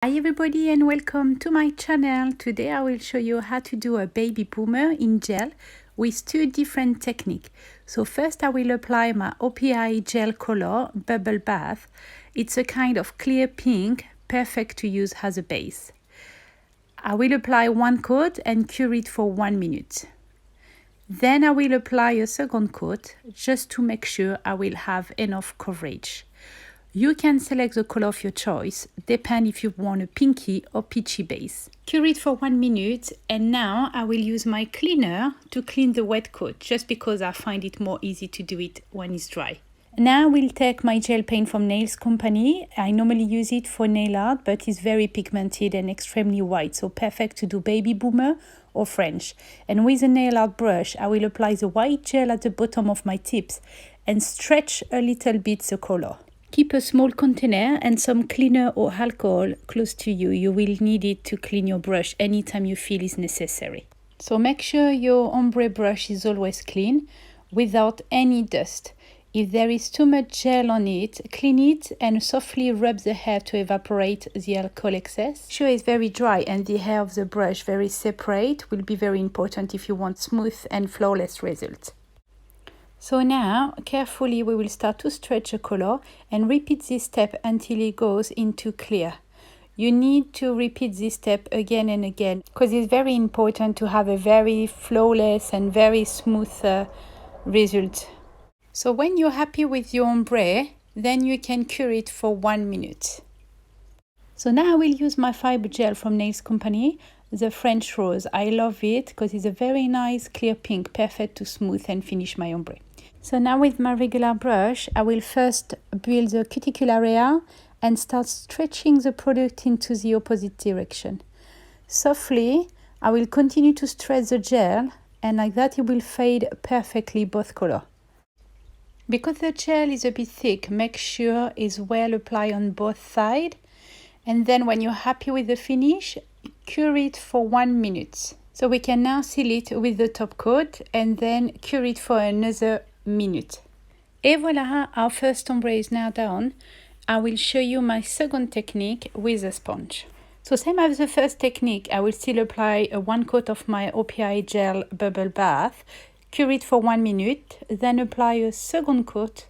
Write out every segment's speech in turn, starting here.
Hi everybody and welcome to my channel. Today I will show you how to do a baby boomer in gel with two different techniques. So first I will apply my OPI gel color bubble bath. It's a kind of clear pink, perfect to use as a base. I will apply one coat and cure it for 1 minute. Then I will apply a second coat just to make sure I will have enough coverage. You can select the color of your choice, depend if you want a pinky or peachy base. Cure it for 1 minute and now I will use my cleaner to clean the wet coat just because I find it more easy to do it when it's dry. Now I will take my gel paint from Nails Company. I normally use it for nail art, but it's very pigmented and extremely white, so perfect to do baby boomer or French. And with a nail art brush, I will apply the white gel at the bottom of my tips and stretch a little bit the color. Keep a small container and some cleaner or alcohol close to you. You will need it to clean your brush anytime you feel is necessary. So make sure your ombre brush is always clean without any dust. If there is too much gel on it, clean it and softly rub the hair to evaporate the alcohol excess. Make sure it's very dry and the hair of the brush very separate will be very important if you want smooth and flawless results. So now, carefully we will start to stretch the color and repeat this step until it goes into clear. You need to repeat this step again and again because it's very important to have a very flawless and very smooth result. So when you're happy with your ombre, then you can cure it for 1 minute. So now I will use my fiber gel from Nails Company, the French Rose. I love it because it's a very nice clear pink, perfect to smooth and finish my ombre. So now with my regular brush, I will first build the cuticle area and start stretching the product into the opposite direction. Softly, I will continue to stretch the gel and like that it will fade perfectly both colors. Because the gel is a bit thick, make sure it's well applied on both sides. And then when you're happy with the finish, cure it for 1 minute. So we can now seal it with the top coat and then cure it for another minute. Et voila, our first ombre is now done. I will show you my second technique with a sponge. So same as the first technique, I will still apply a 1 coat of my OPI gel bubble bath, cure it for 1 minute, then apply a second coat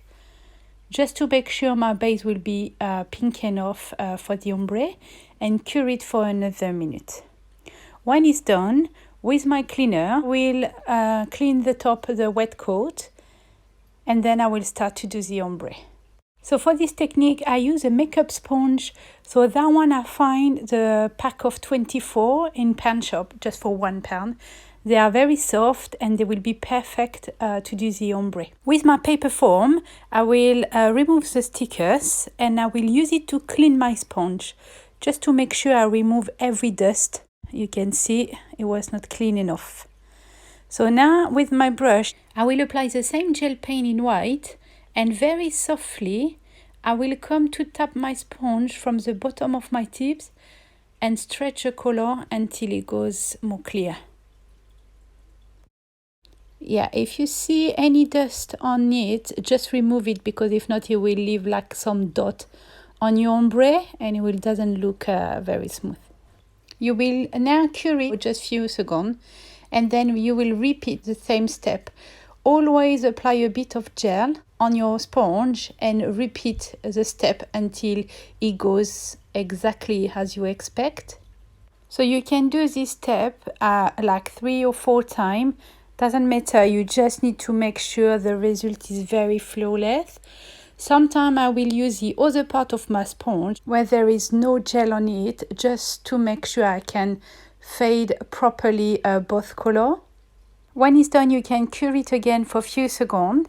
just to make sure my base will be pink enough for the ombre and cure it for another minute. When it's done, with my cleaner, we'll clean the top of the wet coat and then I will start to do the ombre. So for this technique, I use a makeup sponge. So that one I find the pack of 24 in poundshop just for £1. They are very soft and they will be perfect to do the ombre. With my paper foam, I will remove the stickers and I will use it to clean my sponge just to make sure I remove every dust. You can see it was not clean enough. So now with my brush, I will apply the same gel paint in white and very softly I will come to tap my sponge from the bottom of my tips and stretch the color until it goes more clear. Yeah, if you see any dust on it, just remove it because if not, it will leave like some dot on your ombre and it doesn't look very smooth. You will now cure it for just a few seconds and then you will repeat the same step. Always apply a bit of gel on your sponge and repeat the step until it goes exactly as you expect. So you can do this step like 3 or 4 times. Doesn't matter, you just need to make sure the result is very flawless. Sometimes I will use the other part of my sponge where there is no gel on it just to make sure I can fade properly both colors. When it's done, you can cure it again for a few seconds.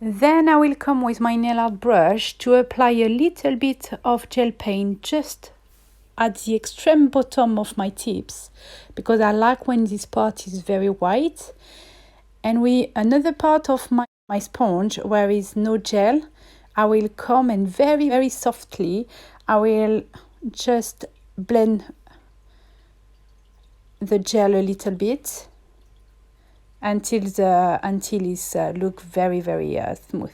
Then I will come with my nail art brush to apply a little bit of gel paint just at the extreme bottom of my tips because I like when this part is very white. And with another part of my sponge where is no gel, I will come and very, very softly, I will just blend the gel a little bit until it's look very, very smooth.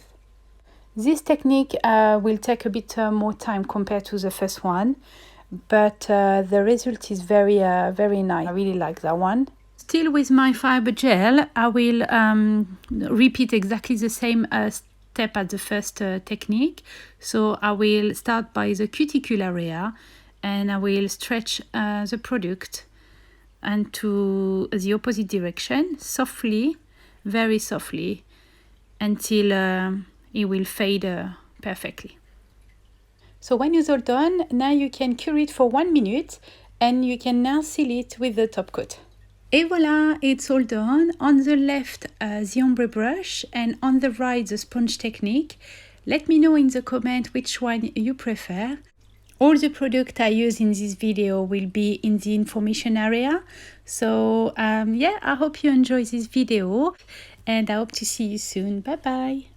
This technique will take a bit more time compared to the first one. but the result is very nice. I really like that one. Still with my fiber gel, I will repeat exactly the same step as the first technique. So I will start by the cuticle area, and I will stretch the product and to the opposite direction, softly, very softly, until it will fade perfectly. So when it's all done, now you can cure it for 1 minute, and you can now seal it with the top coat. Et voila, it's all done. On the left, the ombre brush, and on the right, the sponge technique. Let me know in the comment which one you prefer. All the product I use in this video will be in the information area. So yeah, I hope you enjoy this video, and I hope to see you soon. Bye bye.